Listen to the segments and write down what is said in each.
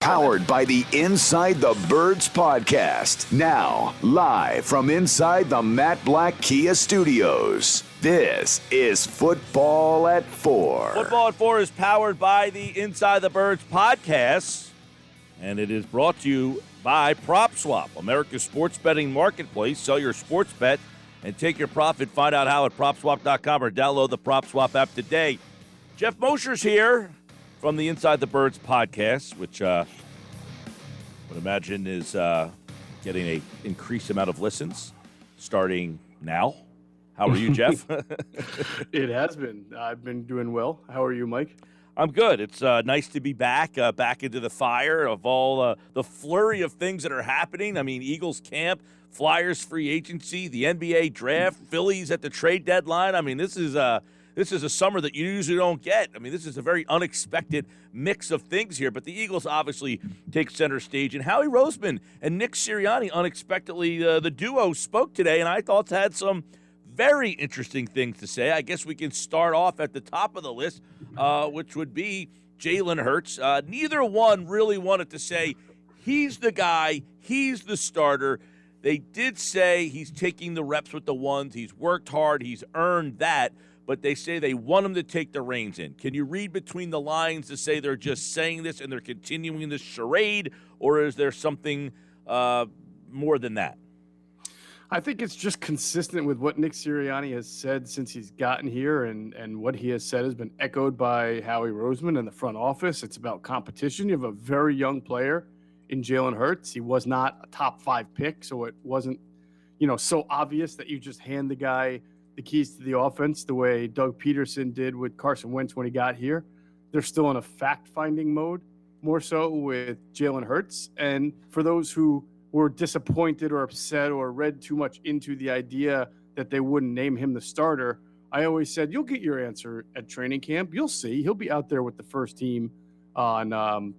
Powered by the Inside the Birds podcast. Now, live from inside the Matt Black Kia Studios. This is Football at 4. Football at 4 is powered by the Inside the Birds podcast, and it is brought to you by PropSwap, America's sports betting marketplace. Sell your sports bet and take your profit. Find out how at PropSwap.com or download the PropSwap app today. Geoff Mosher's here from the Inside the Birds podcast, which I would imagine is getting an increased amount of listens starting now. How are you, Geoff? It has been. I've been doing well. How are you, Mike? I'm good. It's nice to be back into the fire of all the flurry of things that are happening. I mean, Eagles camp, Flyers free agency, the NBA draft, Phillies at the trade deadline. I mean, this is a summer that you usually don't get. I mean, this is a very unexpected mix of things here. But the Eagles obviously take center stage. And Howie Roseman and Nick Sirianni, unexpectedly, the duo spoke today, and I thought had some very interesting things to say. I guess we can start off at the top of the list, which would be Jalen Ertz. Neither one really wanted to say he's the guy, he's the starter. They did say he's taking the reps with the ones. He's worked hard. He's earned that. But they say they want him to take the reins in. Can you read between the lines to say they're just saying this and they're continuing this charade, or is there something more than that? I think it's just consistent with what Nick Sirianni has said since he's gotten here, and what he has said has been echoed by Howie Roseman in the front office. It's about competition. You have a very young player in Jalen Ertz. He was not a top 5 pick, so it wasn't, so obvious that you just hand the guy the keys to the offense the way Doug Peterson did with Carson Wentz when he got here. They're still in a fact-finding mode, more so with Jalen Ertz. And for those who were disappointed or upset or read too much into the idea that they wouldn't name him the starter, I always said, you'll get your answer at training camp. You'll see. He'll be out there with the first team on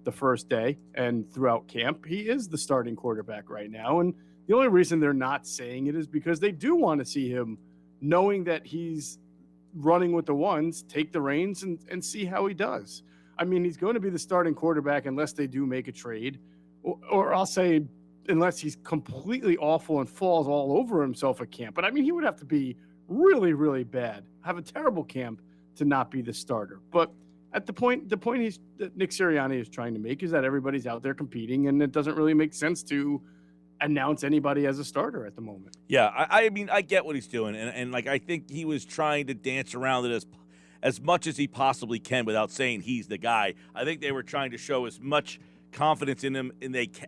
the first day and throughout camp. He is the starting quarterback right now. And the only reason they're not saying it is because they do want to see him, knowing that he's running with the ones, take the reins and see how he does. I mean, he's going to be the starting quarterback unless they do make a trade, or I'll say unless he's completely awful and falls all over himself at camp. But I mean, he would have to be really, really bad, have a terrible camp to not be the starter. But at the point that Nick Sirianni is trying to make is that everybody's out there competing, and it doesn't really make sense to announce anybody as a starter at the moment. Yeah, I mean, I get what he's doing, and I think he was trying to dance around it as much as he possibly can without saying he's the guy. I think they were trying to show as much confidence in him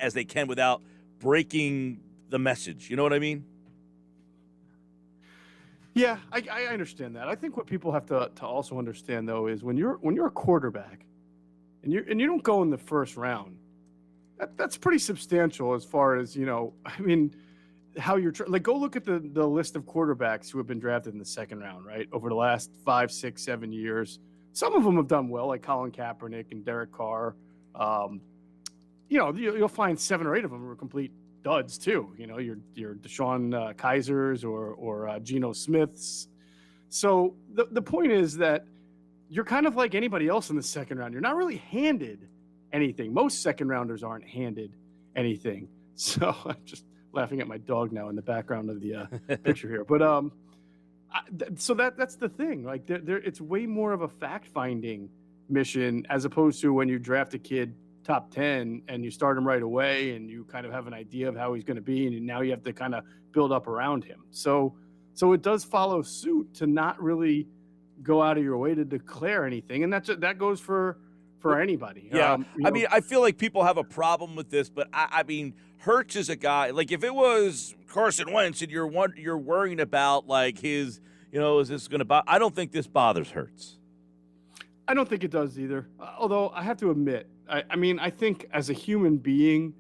as they can without breaking the message. You know what I mean? Yeah, I understand that. I think what people have to also understand though is when you're a quarterback and you don't go in the first round, that's pretty substantial as far as, I mean, how you're go look at the list of quarterbacks who have been drafted in the second round, right? Over the last 5, 6, 7 years. Some of them have done well, like Colin Kaepernick and Derek Carr. You'll find 7 or 8 of them are complete duds too. Your Deshaun Kaisers or Geno Smiths. So the point is that you're kind of like anybody else in the second round. You're not really handed anything. Most second rounders aren't handed anything. So I'm just laughing at my dog now in the background of the picture here. But so that's the thing. Like it's way more of a fact-finding mission as opposed to when you draft a kid top 10 and you start him right away and you kind of have an idea of how he's going to be, and now you have to kind of build up around him. So it does follow suit to not really go out of your way to declare anything, and that goes for anybody. Yeah, I mean, I feel like people have a problem with this, but I mean, Ertz is a guy, like if it was Carson Wentz and you're worrying about like his, is this going to I don't think this bothers Ertz. I don't think it does either. Although I have to admit, I think as a human being,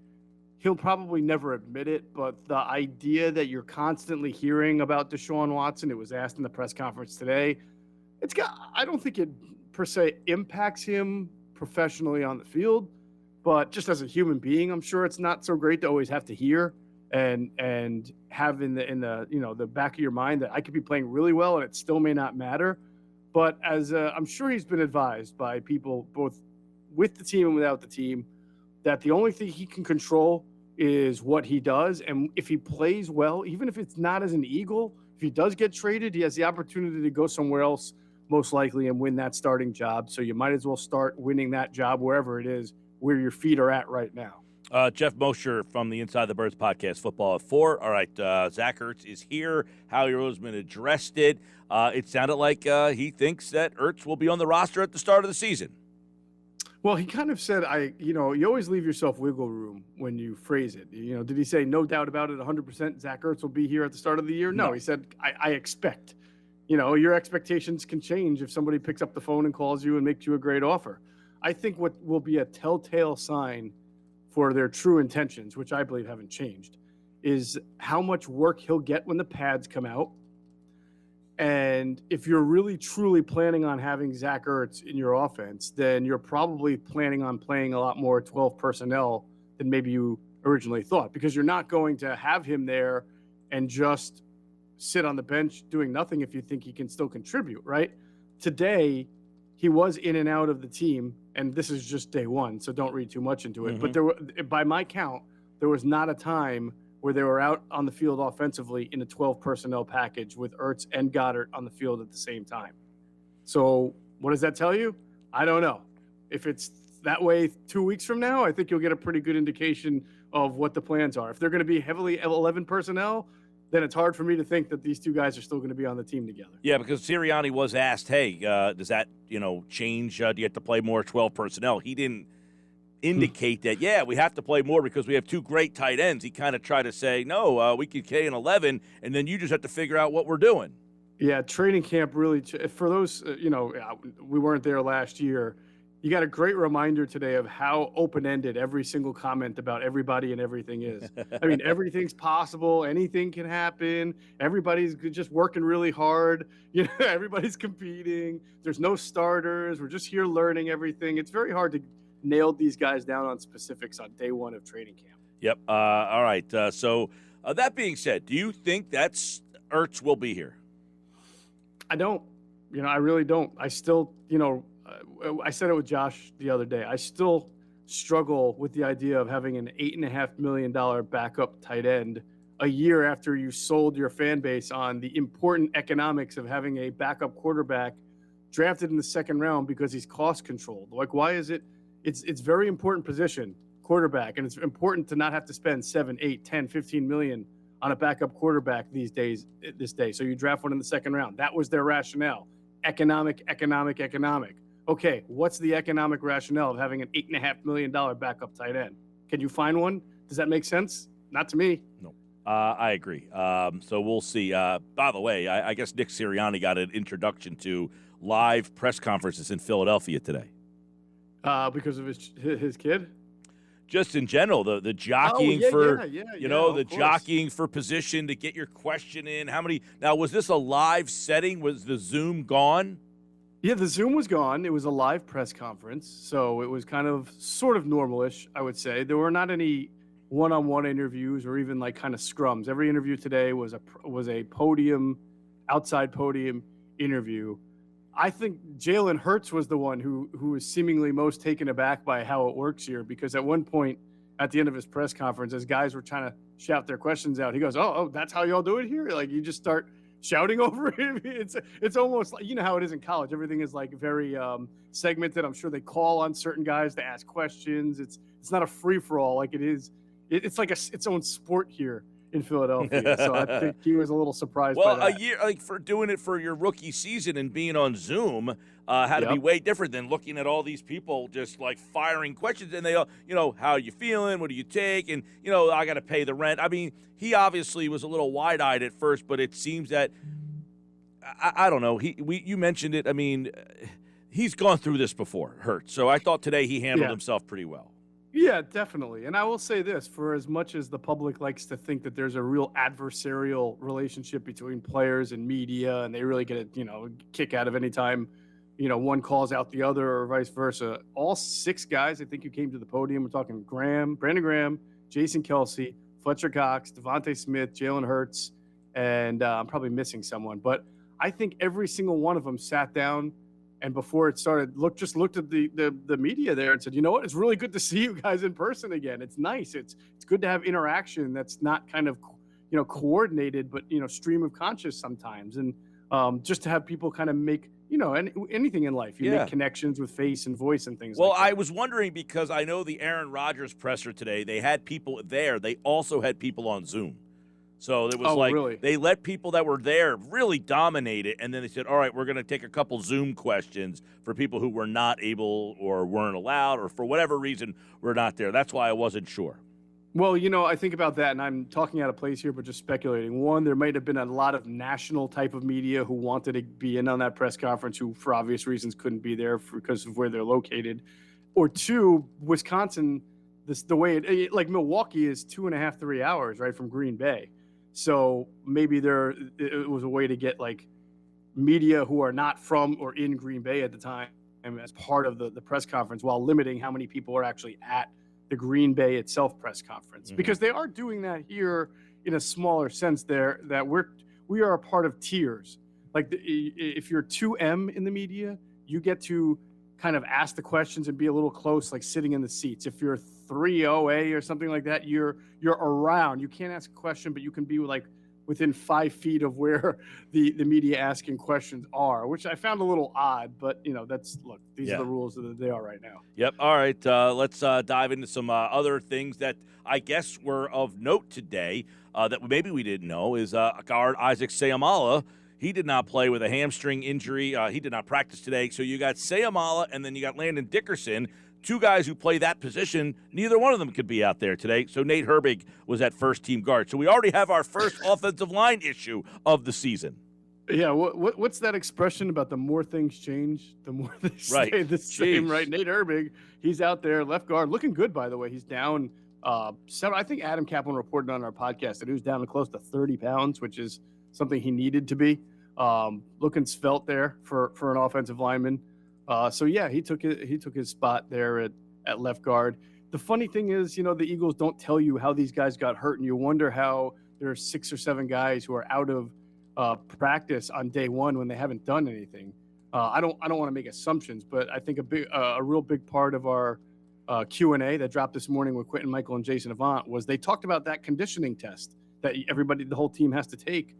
he'll probably never admit it, but the idea that you're constantly hearing about Deshaun Watson, it was asked in the press conference today, I don't think it per se impacts him professionally on the field, but just as a human being, I'm sure it's not so great to always have to hear and have in the back of your mind that I could be playing really well and it still may not matter. But as I'm sure he's been advised by people both with the team and without the team that the only thing he can control is what he does. And if he plays well, even if it's not as an Eagle, if he does get traded, he has the opportunity to go somewhere else, most likely, and win that starting job. So you might as well start winning that job wherever it is, where your feet are at right now. Geoff Mosher from the Inside the Birds podcast, Football at 4. All right, Zach Ertz is here. Howie Roseman addressed it. It sounded like he thinks that Ertz will be on the roster at the start of the season. Well, he kind of said, you always leave yourself wiggle room when you phrase it. Did he say no doubt about it, 100% Zach Ertz will be here at the start of the year? No, he said, I expect. Your expectations can change if somebody picks up the phone and calls you and makes you a great offer. I think what will be a telltale sign for their true intentions, which I believe haven't changed, is how much work he'll get when the pads come out. And if you're really truly planning on having Zach Ertz in your offense, then you're probably planning on playing a lot more 12 personnel than maybe you originally thought, because you're not going to have him there and just sit on the bench doing nothing if you think he can still contribute, right? Today, he was in and out of the team, and this is just day one, so don't read too much into it. Mm-hmm. But by my count, there was not a time where they were out on the field offensively in a 12 personnel package with Ertz and Goddard on the field at the same time. So what does that tell you? I don't know. If it's that way 2 weeks from now, I think you'll get a pretty good indication of what the plans are. If they're going to be heavily 11 personnel, then it's hard for me to think that these two guys are still going to be on the team together. Yeah, because Sirianni was asked, hey, does that, change? Do you have to play more 12 personnel? He didn't indicate that, we have to play more because we have two great tight ends. He kind of tried to say, no, we could K in 11, and then you just have to figure out what we're doing. Yeah, training camp really, for those, we weren't there last year. You got a great reminder today of how open-ended every single comment about everybody and everything is. I mean, everything's possible. Anything can happen. Everybody's just working really hard. Everybody's competing. There's no starters. We're just here learning everything. It's very hard to nail these guys down on specifics on day one of training camp. Yep. All right. So that being said, do you think that's Ertz will be here? I don't. I really don't. I still, I said it with Josh the other day. I still struggle with the idea of having an $8.5 million backup tight end a year after you sold your fan base on the important economics of having a backup quarterback drafted in the second round because he's cost controlled. Like, why is it? It's very important position, quarterback, and it's important to not have to spend 7, 8, 10, 15 million on a backup quarterback this day. So you draft one in the second round. That was their rationale. Economic. Okay, what's the economic rationale of having an $8.5 million backup tight end? Can you find one? Does that make sense? Not to me. No. I agree. So we'll see. By the way, I guess Nick Sirianni got an introduction to live press conferences in Philadelphia today. Because of his kid? Just in general, the jockeying the course. jockeying for position to get your question in. How many? Now, was this a live setting? Was the Zoom gone? Yeah, the Zoom was gone. It was a live press conference, so it was kind of sort of normal-ish, I would say. There were not any one-on-one interviews or even like kind of scrums. Every interview today was a podium, outside podium interview. I think Jalen Ertz was the one who was seemingly most taken aback by how it works here, because at one point at the end of his press conference, as guys were trying to shout their questions out, he goes, oh, that's how y'all do it here? Like, you just start shouting over him. It's almost like, how it is in college. Everything is like very segmented. I'm sure they call on certain guys to ask questions. It's not a free-for-all like it is. It's like its own sport here in Philadelphia. So I think he was a little surprised by that. Well, a year, like, for doing it for your rookie season and being on Zoom had to be way different than looking at all these people just like firing questions. And they all, how are you feeling? What do you take? And, I got to pay the rent. I mean, he obviously was a little wide-eyed at first, but it seems that, I don't know. You mentioned it. I mean, he's gone through this before, Ertz. So I thought today he handled himself pretty well. Yeah, definitely. And I will say this, for as much as the public likes to think that there's a real adversarial relationship between players and media, and they really get a kick out of any time, one calls out the other or vice versa. All 6 guys, I think, who came to the podium, we're talking Brandon Graham, Jason Kelsey, Fletcher Cox, Devonta Smith, Jalen Ertz, and I'm probably missing someone. But I think every single one of them sat down And before it started, looked at the media there and said, you know what, it's really good to see you guys in person again. It's nice. It's good to have interaction that's not kind of, coordinated, but, stream of conscious sometimes. And just to have people kind of make, anything in life, you make connections with face and voice and things like that. Well, I was wondering because I know the Aaron Rodgers presser today, they had people there. They also had people on Zoom. So it was really? They let people that were there really dominate it, and then they said, all right, we're going to take a couple Zoom questions for people who were not able or weren't allowed or for whatever reason were not there. That's why I wasn't sure. Well, I think about that, and I'm talking out of place here, but just speculating. One, there might have been a lot of national type of media who wanted to be in on that press conference who, for obvious reasons, couldn't be there because of where they're located. Or two, Wisconsin, the way like Milwaukee is 2.5, 3 hours, right, from Green Bay. So maybe it was a way to get like media who are not from or in Green Bay at the time as part of the press conference while limiting how many people are actually at the Green Bay itself press conference, because they are doing that here in a smaller sense there, that we are a part of tiers. Like if you're 2M in the media, you get to kind of ask the questions and be a little close, like sitting in the seats. If you're 3OA or something like that, you're around. You can't ask a question, but you can be like within 5 feet of where the media asking questions are, which I found a little odd, but these are the rules that they are right now. Yep. All right. Let's dive into some other things that I guess were of note today that maybe we didn't know is guard Isaac Seumalo. He did not play with a hamstring injury. He did not practice today. So you got Seumalo and then you got Landon Dickerson, two guys who play that position. Neither one of them could be out there today. So Nate Herbig was at first-team guard. So we already have our first offensive line issue of the season. Yeah, what's that expression about the more things change, the more they stay the same, right? Nate Herbig, he's out there, left guard, looking good, by the way. He's down I think Adam Kaplan reported on our podcast that he was down close to 30 pounds, which is something he needed to be. Looking svelte there for an offensive lineman. So yeah, he took his spot there at left guard. The funny thing is, the Eagles don't tell you how these guys got hurt, and you wonder how there are 6 or 7 guys who are out of practice on day one when they haven't done anything. I don't want to make assumptions, but I think a real big part of our Q&A that dropped this morning with Quentin Michael and Jason Avant was they talked about that conditioning test that the whole team has to take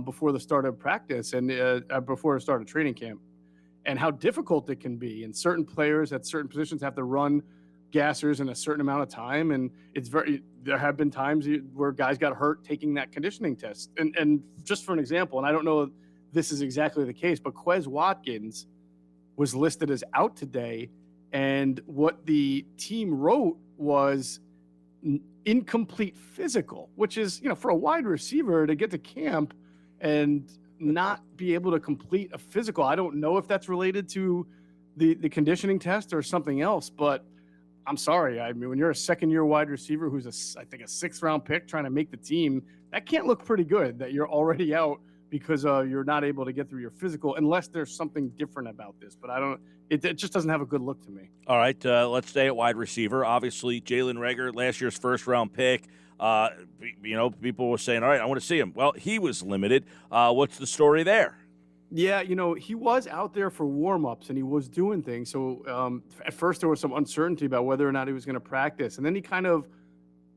before the start of practice and before the start of training camp, and how difficult it can be. And certain players at certain positions have to run gassers in a certain amount of time. And there have been times where guys got hurt taking that conditioning test. And just for an example, and I don't know if this is exactly the case, but Quez Watkins was listed as out today. And what the team wrote was incomplete physical, which is, for a wide receiver to get to camp and not be able to complete a physical. I don't know if that's related to the conditioning test or something else, but I'm sorry. I mean, when you're a second-year wide receiver who's I think a 6th-round pick trying to make the team, that can't look pretty good that you're already out because you're not able to get through your physical unless there's something different about this. But it just doesn't have a good look to me. All right, let's stay at wide receiver. Obviously, Jalen Reagor, last year's first-round pick. People were saying, all right, I want to see him. Well, he was limited. What's the story there? Yeah, he was out there for warm-ups and he was doing things. So at first there was some uncertainty about whether or not he was going to practice. And then he kind of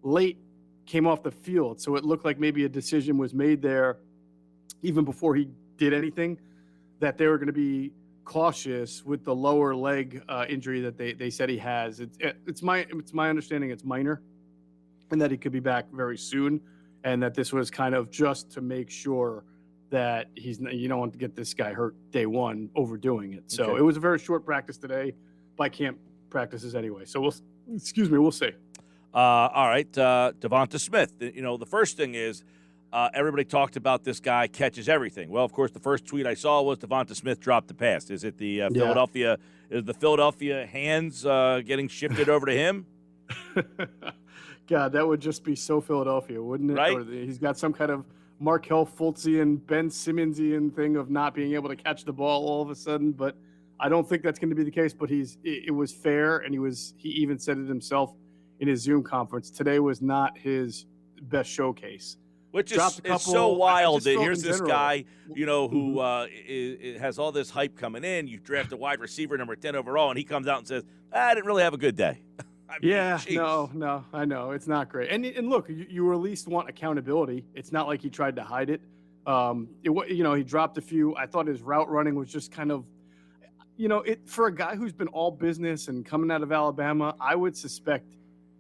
late came off the field. So it looked like maybe a decision was made there even before he did anything, that they were going to be cautious with the lower leg injury that they said he has. It's my understanding it's minor and that he could be back very soon. And that this was kind of just to make sure that you don't want to get this guy hurt day one overdoing it. So It was a very short practice today by camp practices anyway. So we'll see. All right. Devonta Smith, the first thing is everybody talked about this guy catches everything. Well, of course, the first tweet I saw was Devonta Smith dropped the pass. Is it the Philadelphia hands getting shifted over to him? God, that would just be so Philadelphia, wouldn't it? Right. Or he's got some kind of Markel Fultzian, Ben Simmonsian thing of not being able to catch the ball all of a sudden, but I don't think that's going to be the case. But it was fair, and he even said it himself in his Zoom conference. Today was not his best showcase. Which is so wild that here's this guy, who has all this hype coming in. You draft a wide receiver number 10 overall, and he comes out and says, I didn't really have a good day. No, I know. It's not great. And look, you at least want accountability. It's not like he tried to hide it. He dropped a few. I thought his route running was just kind of, for a guy who's been all business and coming out of Alabama, I would suspect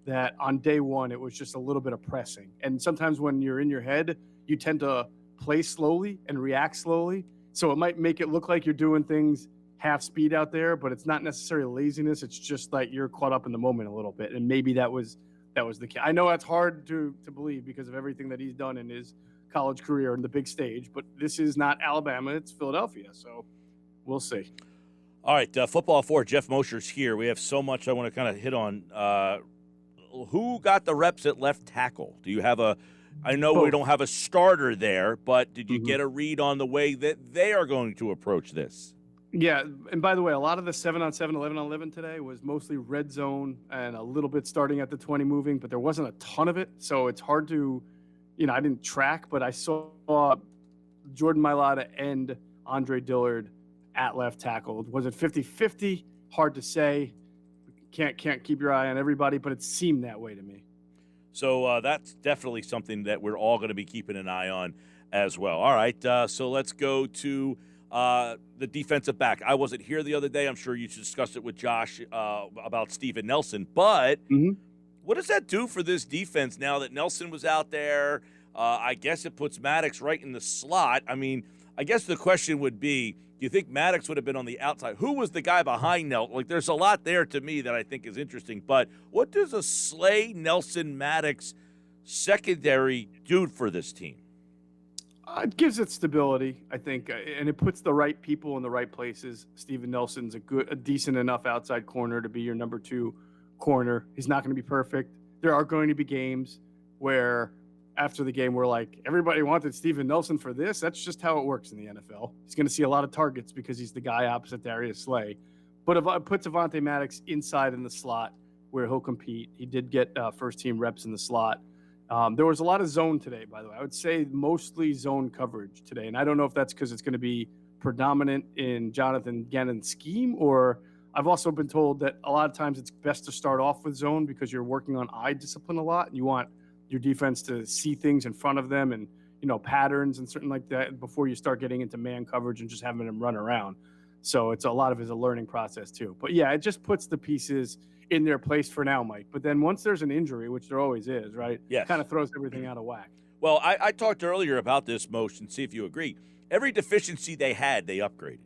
that on day one, it was just a little bit of pressing. And sometimes when you're in your head, you tend to play slowly and react slowly. So it might make it look like you're doing things half speed out there, but it's not necessarily laziness. It's just like you're caught up in the moment a little bit. And maybe that was the key. I know that's hard to believe because of everything that he's done in his college career in the big stage, but this is not Alabama. It's Philadelphia. So we'll see. All right. Football 4, Geoff Mosher's here. We have so much I want to kind of hit on. Who got the reps at left tackle? Do you have I know we don't have a starter there, but did you get a read on the way that they are going to approach this? Yeah, and by the way, a lot of the 7-on-7, 11-on-11 today was mostly red zone and a little bit starting at the 20 moving, but there wasn't a ton of it, so it's hard to, I didn't track, but I saw Jordan Mailata and Andre Dillard at left tackle. Was it 50-50? Hard to say. Can't keep your eye on everybody, but it seemed that way to me. So that's definitely something that we're all going to be keeping an eye on as well. All right, so let's go to the defensive back. I wasn't here the other day. I'm sure you discussed it with Josh about Steven Nelson. But what does that do for this defense now that Nelson was out there? I guess it puts Maddox right in the slot. I mean, I guess the question would be, do you think Maddox would have been on the outside? Who was the guy behind Nelson? Like, there's a lot there to me that I think is interesting. But what does a Slay, Nelson, Maddox secondary do for this team? It gives it stability, I think, and it puts the right people in the right places. Steven Nelson's a decent enough outside corner to be your number 2 corner. He's not going to be perfect. There are going to be games where after the game, we're like, everybody wanted Steven Nelson for this. That's just how it works in the NFL. He's going to see a lot of targets because he's the guy opposite Darius Slay. But if I put Devonta Maddox inside in the slot where he'll compete, he did get first-team reps in the slot. There was a lot of zone today, by the way. I would say mostly zone coverage today. And I don't know if that's because it's going to be predominant in Jonathan Gannon's scheme, or I've also been told that a lot of times it's best to start off with zone because you're working on eye discipline a lot, and you want your defense to see things in front of them and, patterns and something like that before you start getting into man coverage and just having them run around. So it's a lot of it is a learning process too. But yeah, it just puts the pieces in their place for now, Mike. But then once there's an injury, which there always is, right? Yes. Kind of throws everything out of whack. Well, I talked earlier about this motion, see if you agree. Every deficiency they had, they upgraded.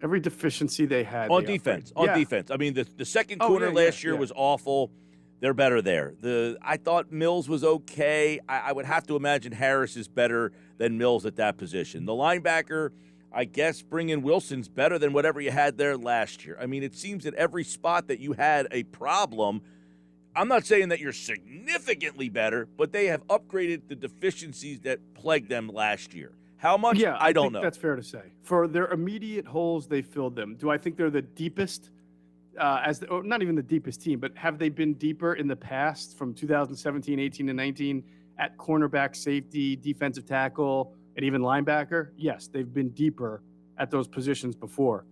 Every deficiency they had. On defense. I mean, the second quarter last year was awful. They're better there. I thought Mills was okay. I would have to imagine Harris is better than Mills at that position. The linebacker, I guess bringing Wilson's better than whatever you had there last year. I mean, it seems that every spot that you had a problem, I'm not saying that you're significantly better, but they have upgraded the deficiencies that plagued them last year. How much? Yeah, I don't know. That's fair to say. For their immediate holes, they filled them. Do I think they're the deepest? Not even the deepest team, but have they been deeper in the past from 2017, 18, and 19 at cornerback, safety, defensive tackle, and even linebacker? Yes, they've been deeper at those positions before.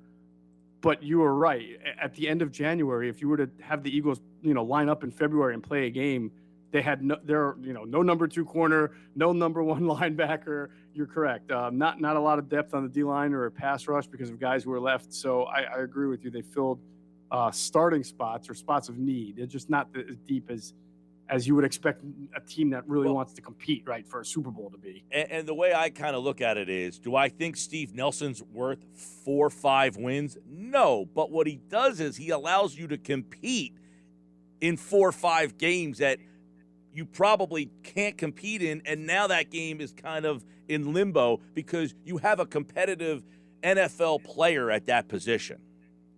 But you were right. At the end of January, if you were to have the Eagles, line up in February and play a game, they had no number 2 corner, no number 1 linebacker. You're correct. Not a lot of depth on the D-line or a pass rush because of guys who were left. So I agree with you. They filled starting spots or spots of need. They're just not as deep as you would expect a team that really wants to compete, right, for a Super Bowl to be. And the way I kind of look at it is, do I think Steve Nelson's worth 4 or 5 wins? No, but what he does is he allows you to compete in 4 or 5 games that you probably can't compete in, and now that game is kind of in limbo because you have a competitive NFL player at that position.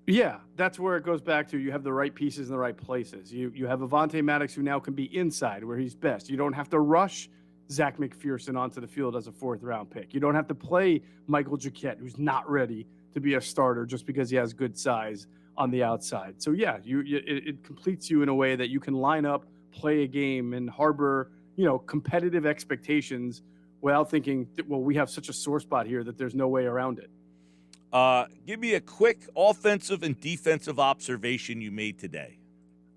Yeah, that's where it goes back to you have the right pieces in the right places. You have Avonte Maddox who now can be inside where he's best. You don't have to rush Zach McPherson onto the field as a 4th-round pick. You don't have to play Michael Jacquet, who's not ready to be a starter just because he has good size on the outside. So, yeah, it completes you in a way that you can line up, play a game, and harbor competitive expectations without thinking, well, we have such a sore spot here that there's no way around it. Give me a quick offensive and defensive observation you made today.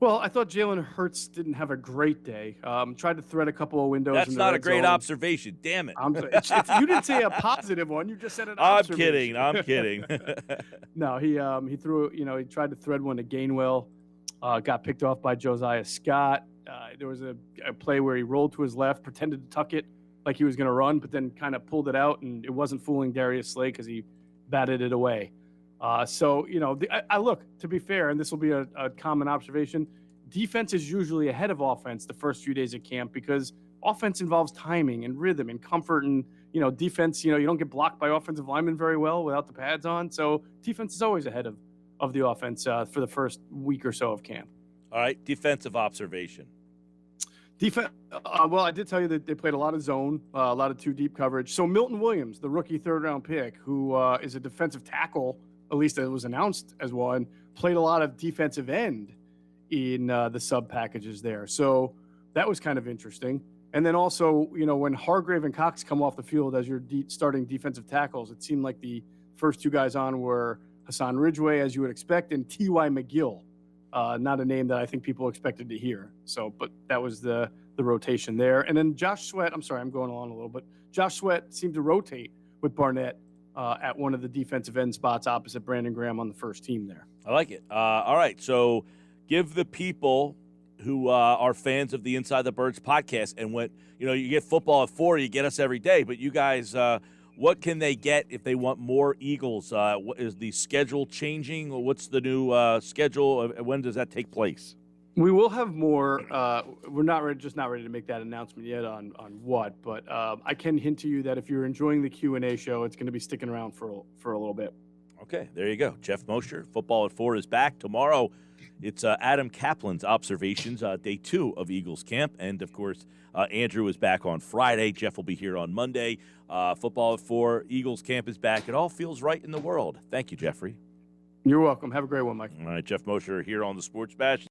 Well, I thought Jalen Hurts didn't have a great day. Tried to thread a couple of windows. That's in the not red a great zone. observation. Damn it. You didn't say a positive one. You just said an I'm observation. I'm kidding. No, he threw, he tried to thread one to Gainwell. Got picked off by Josiah Scott. There was a play where he rolled to his left, pretended to tuck it like he was going to run, but then kind of pulled it out, and it wasn't fooling Darius Slay because he batted it away. I look, to be fair, and this will be a common observation, defense is usually ahead of offense the first few days of camp because offense involves timing and rhythm and comfort, and defense, you don't get blocked by offensive linemen very well without the pads on. So defense is always ahead of the offense for the first week or so of camp. All right, defensive observation. Well, I did tell you that they played a lot of zone, a lot of two deep coverage. So Milton Williams, the rookie third-round pick, who is a defensive tackle, at least it was announced as one, played a lot of defensive end in the sub packages there. So that was kind of interesting. And then also, when Hargrave and Cox come off the field as your starting defensive tackles, it seemed like the first two guys on were Hassan Ridgeway, as you would expect, and T.Y. McGill. Not a name that I think people expected to hear. So, but that was the rotation there. And then Josh Sweat, I'm sorry, I'm going along a little, but Josh Sweat seemed to rotate with Barnett at one of the defensive end spots opposite Brandon Graham on the first team there. I like it. All right, so give the people who are fans of the Inside the Birds podcast and you get football at 4, you get us every day, but you guys, what can they get if they want more Eagles? What is the schedule changing? What's the new schedule? When does that take place? We will have more. We're not ready to make that announcement yet on what, but I can hint to you that if you're enjoying the Q&A show, it's going to be sticking around for a little bit. Okay, there you go. Geoff Mosher, Football at 4 is back tomorrow. It's Adam Kaplan's observations, day 2 of Eagles camp, and of course Andrew is back on Friday. Jeff will be here on Monday. Football at 4, Eagles camp is back. It all feels right in the world. Thank you, Jeffrey. You're welcome. Have a great one, Mike. All right, Geoff Mosher here on the Sports Bash.